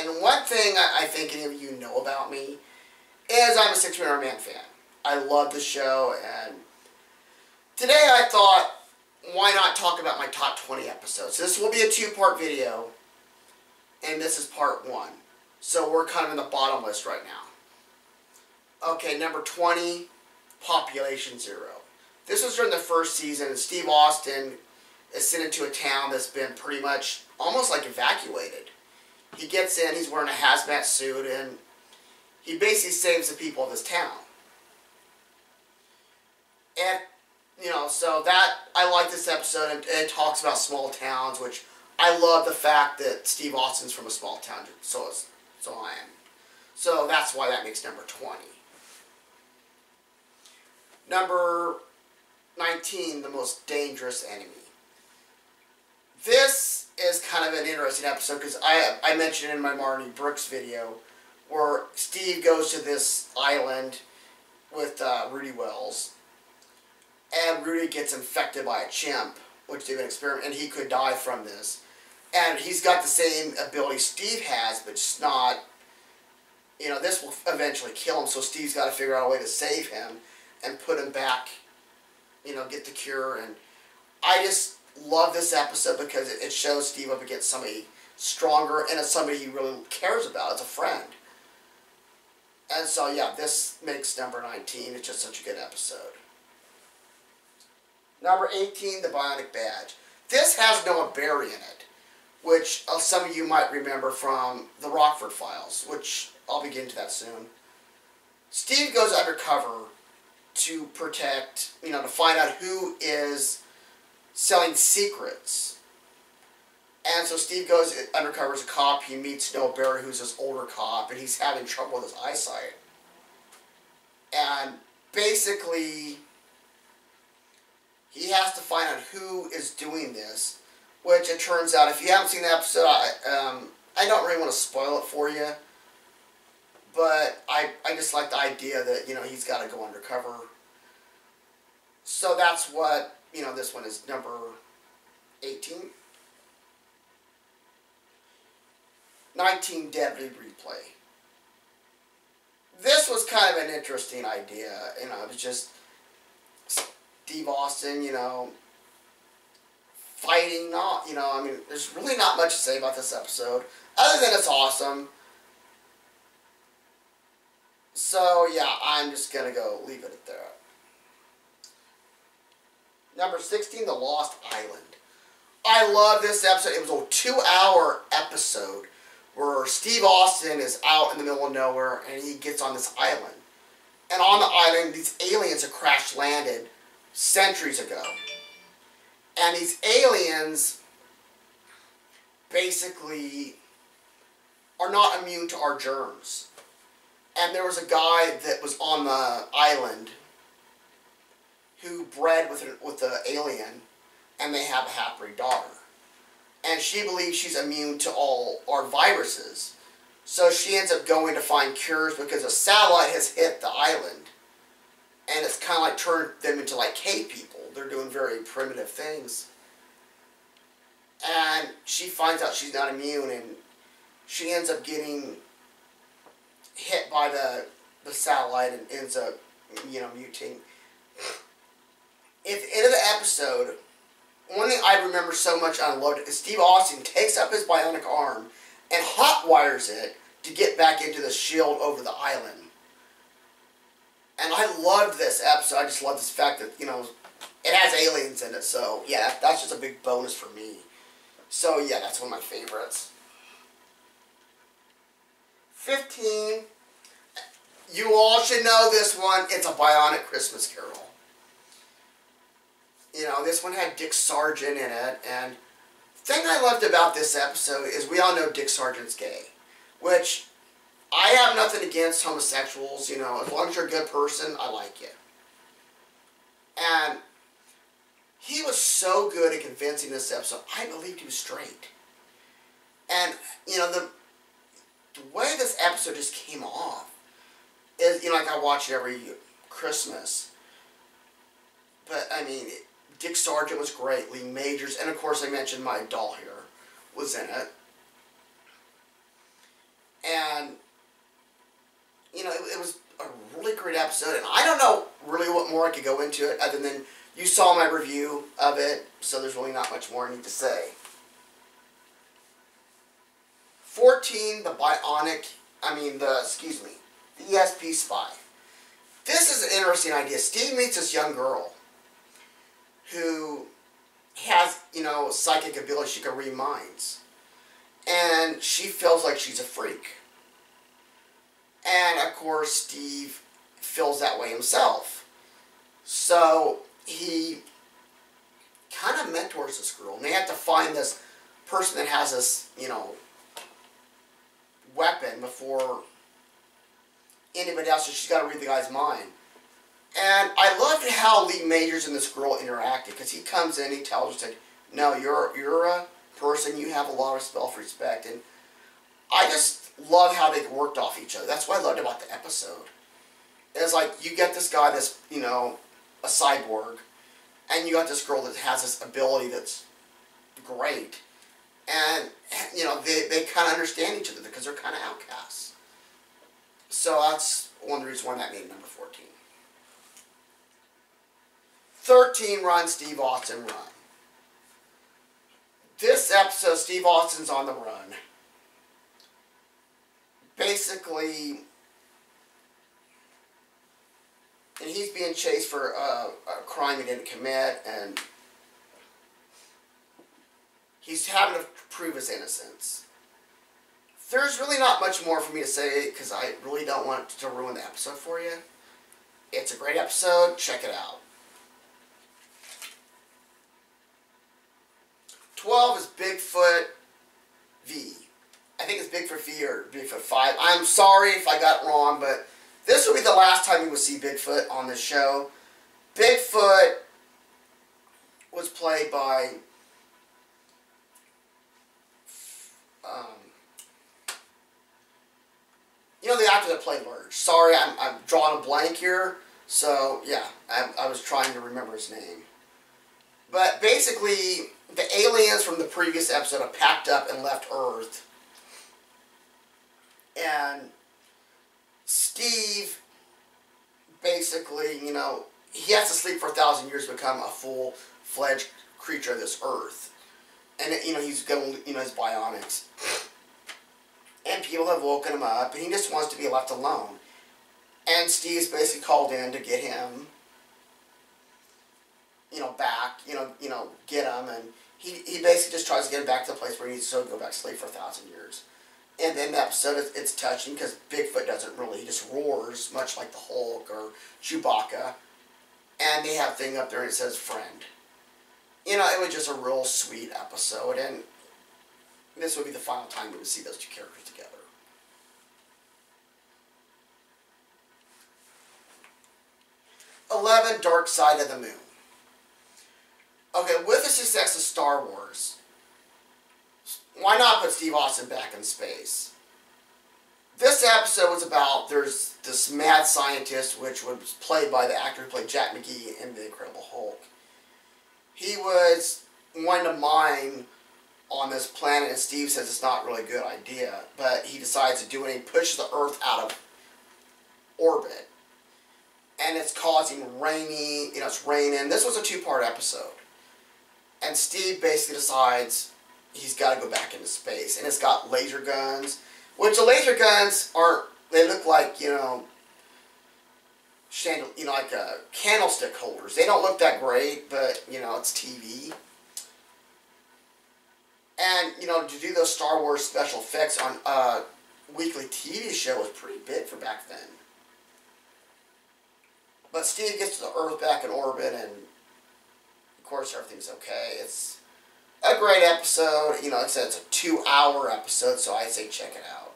And one thing I think any of you know about me is I'm a 6 Million Man fan. I love the show, and today I thought, why not talk about my top 20 episodes? So this will be a 2-part video, and this is part 1. So we're kind of in the bottom list right now. Okay, number 20, Population Zero. This was during the first season, and Steve Austin is sent into a town that's been pretty much almost like evacuated. He gets in, he's wearing a hazmat suit, and he basically saves the people of this town. And, you know, so that, I like this episode, and it talks about small towns, which I love the fact that Steve Austin's from a small town, so I am. So that's why that makes number 20. Number 19, The Most Dangerous Enemy. This is kind of an interesting episode because I mentioned in my Marty Brooks video where Steve goes to this island with Rudy Wells, and Rudy gets infected by a chimp, which they've been experimenting, and he could die from this. And he's got the same ability Steve has, but just not, you know, this will eventually kill him, so Steve's got to figure out a way to save him and put him back, you know, get the cure. And I just love this episode because it shows Steve up against somebody stronger, and it's somebody he really cares about. It's a friend. And so, yeah, this makes number 19. It's just such a good episode. Number 18, The Bionic Badge. This has Noah Berry in it, which some of you might remember from the Rockford Files, which I'll be getting to that soon. Steve goes undercover to protect, you know, to find out who is selling secrets. And so Steve goes undercover as a cop. He meets Noah Berry, who's this older cop, and he's having trouble with his eyesight. And basically, he has to find out who is doing this, which it turns out, if you haven't seen the episode, I don't really want to spoil it for you, but I just like the idea that, you know, he's got to go undercover. So that's what, you know, this one is number 18. 19, Deadly Replay. This was kind of an interesting idea, you know, it was just Steve Austin, you know, fighting, not, you know, I mean, there's really not much to say about this episode, other than it's awesome. So, yeah, I'm just going to go leave it at that. Number 16, The Lost Island. I love this episode. It was a 2-hour episode where Steve Austin is out in the middle of nowhere, and he gets on this island. And on the island, these aliens have crash-landed centuries ago. And these aliens basically are not immune to our germs. And there was a guy that was on the island who bred with the alien, and they have a half-breed daughter. And she believes she's immune to all our viruses. So she ends up going to find cures because a satellite has hit the island. And it's kind of like turned them into like cave people. They're doing very primitive things. And she finds out she's not immune, and she ends up getting hit by the satellite and ends up, you know, mutating. At the end of the episode, one thing I remember so much and I loved it is Steve Austin takes up his bionic arm and hot wires it to get back into the shield over the island. And I loved this episode. I just love this fact that, you know, it has aliens in it. So, yeah, that's just a big bonus for me. So, yeah, that's one of my favorites. 15. You all should know this one. It's a Bionic Christmas Carol. You know, this one had Dick Sargent in it, and the thing I loved about this episode is we all know Dick Sargent's gay, which I have nothing against homosexuals, you know, as long as you're a good person, I like you. And he was so good at convincing this episode, I believed he was straight. And, you know, the way this episode just came off is, you know, like I watch it every Christmas. But, I mean, Dick Sargent was great, Lee Majors, and of course I mentioned my doll here was in it. And, you know, it was a really great episode, and I don't know really what more I could go into it other than you saw my review of it, so there's really not much more I need to say. 14, the ESP spy. This is an interesting idea. Steve meets this young girl who has, you know, psychic ability. She can read minds. And she feels like she's a freak. And, of course, Steve feels that way himself. So he kind of mentors this girl. And they have to find this person that has this, you know, weapon before anybody else. So she's got to read the guy's mind. And I loved how Lee Majors and this girl interacted. Because he comes in, he tells her, no, you're a person, you have a lot of self-respect. And I just love how they worked off each other. That's what I loved about the episode. It's like, you get this guy that's, you know, a cyborg, and you got this girl that has this ability that's great. And, you know, they kind of understand each other because they're kind of outcasts. So that's one of the reasons why that made number 14. 13, Run, Steve Austin, Run. This episode, Steve Austin's on the run. Basically, and he's being chased for a crime he didn't commit, and he's having to prove his innocence. There's really not much more for me to say, because I really don't want to ruin the episode for you. It's a great episode. Check it out. 12 is Bigfoot V. I think it's Bigfoot V or Bigfoot 5. I'm sorry if I got it wrong, but this will be the last time you will see Bigfoot on this show. Bigfoot was played by you know, the actor that played Lurch. Sorry, I'm drawing a blank here. So, yeah, I was trying to remember his name. But basically, the aliens from the previous episode have packed up and left Earth. And Steve, basically, you know, he has to sleep for 1,000 years to become a full-fledged creature of this Earth. And, you know, he's got, you know, his bionics. And people have woken him up, and he just wants to be left alone. And Steve's basically called in to get him, you know, back, you know, get him, and he basically just tries to get him back to the place where he needs to go back to sleep for 1,000 years. And then the episode, it's touching, because Bigfoot doesn't really, he just roars, much like the Hulk or Chewbacca, and they have a thing up there and it says friend. You know, it was just a real sweet episode, and this would be the final time we would see those two characters together. 11, Dark Side of the Moon. Okay, with the success of Star Wars, why not put Steve Austin back in space? This episode was about, there's this mad scientist, which was played by the actor who played Jack McGee in The Incredible Hulk. He was wanting to mine on this planet, and Steve says it's not really a good idea, but he decides to do it, and he pushes the Earth out of orbit. And it's causing rainy, you know, it's raining. This was a 2-part episode. And Steve basically decides he's got to go back into space. And it's got laser guns, which the laser guns aren't, they look like, you know, like candlestick holders. They don't look that great, but, you know, it's TV. And, you know, to do those Star Wars special effects on a weekly TV show was pretty big for back then. But Steve gets to the Earth back in orbit, and of course everything's okay. It's a great episode. You know, it's a 2-hour episode, so I'd say check it out.